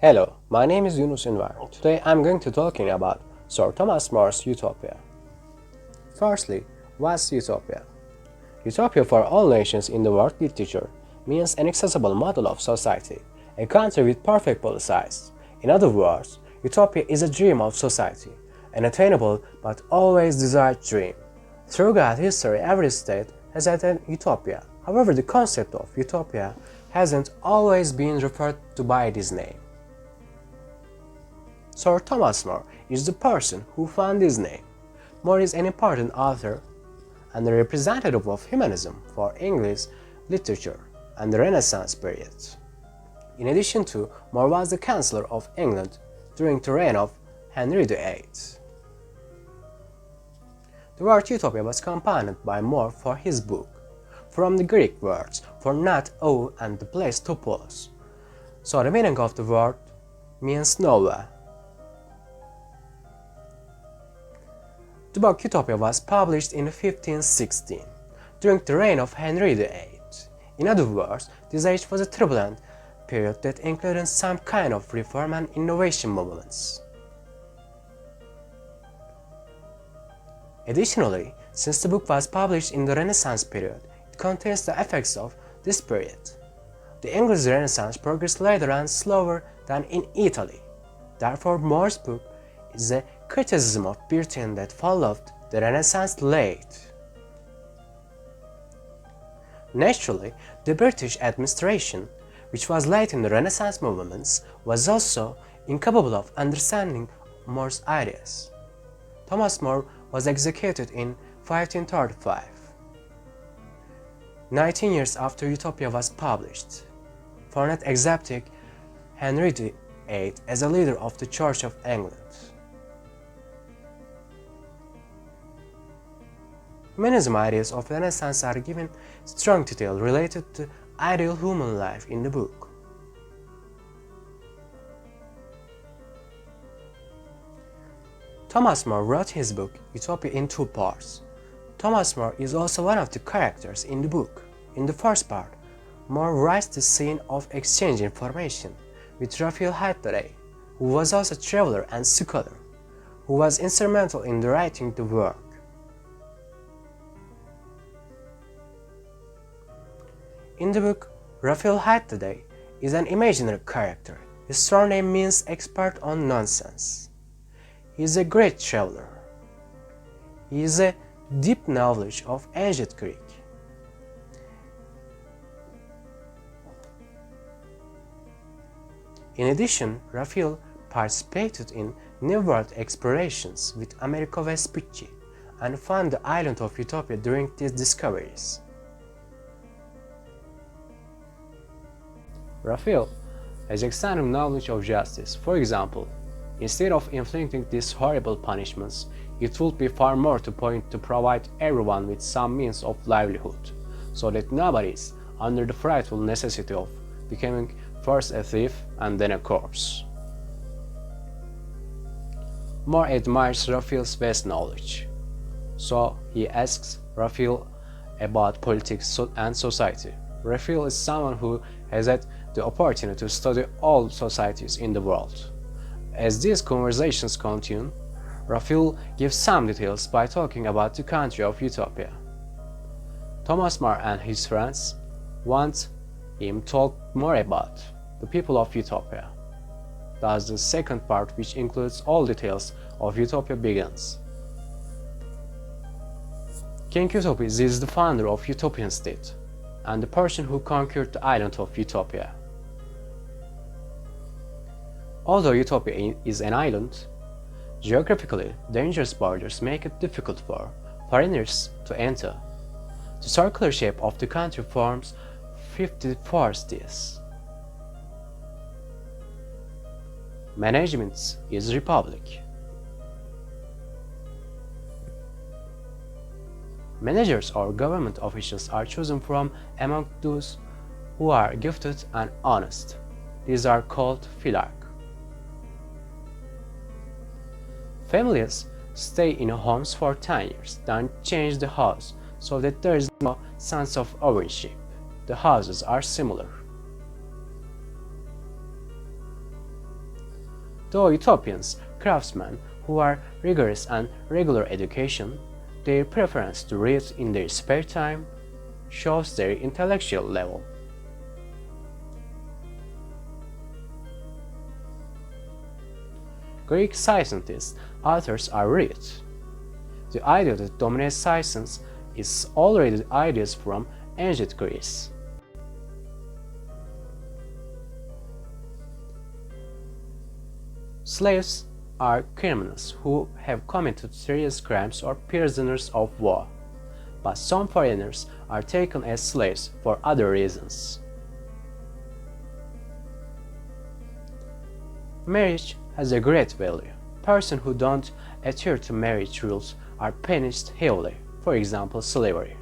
Hello, my name is Yunus Enver. Today I'm going to talking about Sir Thomas More's Utopia. Firstly, what's Utopia? Utopia for all nations in the world literature means an accessible model of society, a country with perfect policies. In other words, Utopia is a dream of society, an attainable but always desired dream. Throughout history, every state has had an utopia. However, the concept of utopia hasn't always been referred to by this name. Sir Thomas More is the person who found this name. More is an important author and a representative of humanism for English literature and the Renaissance period. In addition to, More was the Chancellor of England during the reign of Henry VIII. The word utopia was compounded by More for his book, from the Greek words for not o and the place topos. So the meaning of the word means nowhere. The book Utopia was published in 1516, during the reign of Henry VIII. In other words, this age was a turbulent period that included some kind of reform and innovation movements. Additionally, since the book was published in the Renaissance period, it contains the effects of this period. The English Renaissance progressed later and slower than in Italy. Therefore, More's book is a criticism of Britain that followed the Renaissance late. Naturally, the British administration, which was late in the Renaissance movements, was also incapable of understanding More's ideas. Thomas More was executed in 1535, 19 years after Utopia was published, for not accepting Henry VIII as a leader of the Church of England. Humanism ideas of the Renaissance are given strong detail related to ideal human life in the book. Thomas More wrote his book Utopia in two parts. Thomas More is also one of the characters in the book. In the first part, More writes the scene of exchange information with Raphael Haydn, who was also a traveler and scholar, who was instrumental in writing the work. In the book, Raphael Haydn is an imaginary character. His surname means expert on nonsense. He is a great traveler. He has a deep knowledge of ancient Greek. In addition, Raphael participated in New World explorations with Amerigo Vespucci and found the island of Utopia during these discoveries. Raphael has extensive knowledge of justice. For example, instead of inflicting these horrible punishments, it would be far more to point to provide everyone with some means of livelihood, so that nobody is under the frightful necessity of becoming first a thief and then a corpse. More admires Raphael's vast knowledge, so he asks Raphael about politics and society. Raphael is someone who has had the opportunity to study all societies in the world. As these conversations continue, Raphael gives some details by talking about the country of Utopia. Thomas More and his friends want him to talk more about the people of Utopia. Thus, the second part, which includes all details of Utopia, begins. King Utopia is the founder of Utopian state and the person who conquered the island of Utopia. Although Utopia is an island, geographically dangerous borders make it difficult for foreigners to enter. The circular shape of the country forms 54 states. Management is republic. Managers or government officials are chosen from among those who are gifted and honest. These are called philarch. Families stay in homes for 10 years, then change the house so that there is no sense of ownership. The houses are similar. Though utopians, craftsmen who are rigorous and regular education, their preference to read in their spare time shows their intellectual level. Greek scientists, authors are read. The idea that dominates science is already the ideas from ancient Greece. Slaves are criminals who have committed serious crimes or prisoners of war, but some foreigners are taken as slaves for other reasons. Marriage has a great value. Persons who don't adhere to marriage rules are punished heavily, for example, slavery.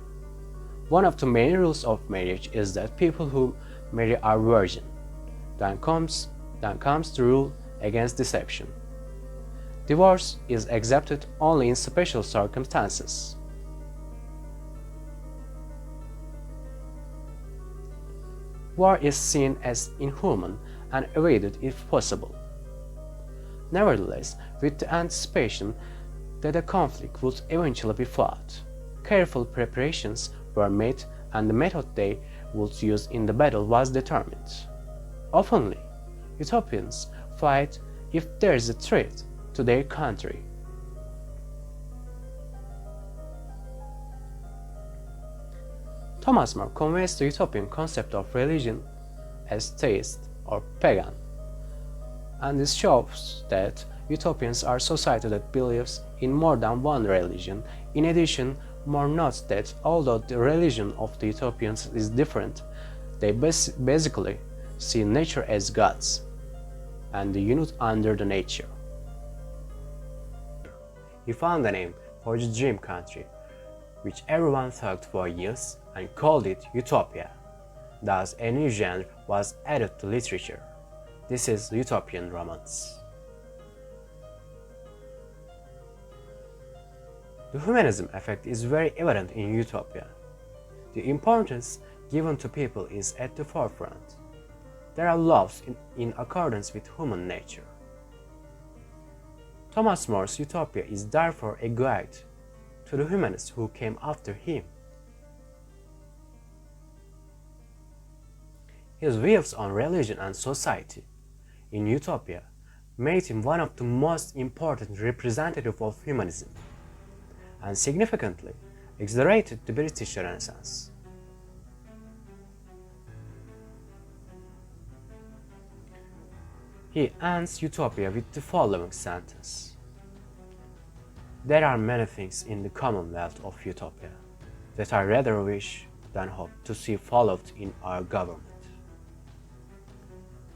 One of the main rules of marriage is that people who marry are virgin. Then comes the rule against deception. Divorce is accepted only in special circumstances. War is seen as inhuman and avoided if possible. Nevertheless, with the anticipation that a conflict would eventually be fought, careful preparations were made and the method they would use in the battle was determined. Oftenly, utopians fight if there is a threat to their country. Thomas More conveys the utopian concept of religion as theist or pagan, and this shows that utopians are society that believes in more than one religion. In addition, More notes that although the religion of the utopians is different, they basically see nature as gods and the unit under the nature. He found a name for the dream country, which everyone thought for years, and called it Utopia. Thus, a new genre was added to literature. This is utopian romance. The humanism effect is very evident in Utopia. The importance given to people is at the forefront. There are laws in accordance with human nature. Thomas More's Utopia is therefore a guide to the humanists who came after him. His views on religion and society in Utopia made him one of the most important representatives of humanism, and significantly accelerated the British Renaissance. He ends Utopia with the following sentence: "There are many things in the commonwealth of Utopia that I rather wish than hope to see followed in our government."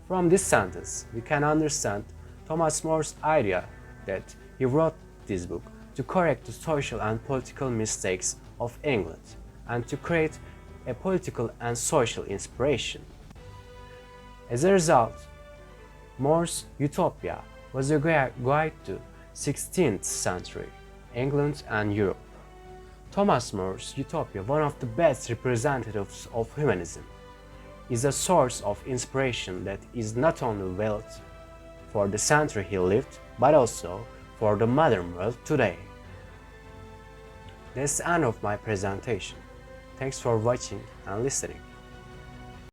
From this sentence, we can understand Thomas More's idea that he wrote this book to correct the social and political mistakes of England and to create a political and social inspiration. As a result, More's Utopia was a guide to 16th century England and Europe. Thomas More's Utopia, one of the best representatives of humanism, is a source of inspiration that is not only valid for the century he lived, but also for the modern world today. That's the end of my presentation. Thanks for watching and listening.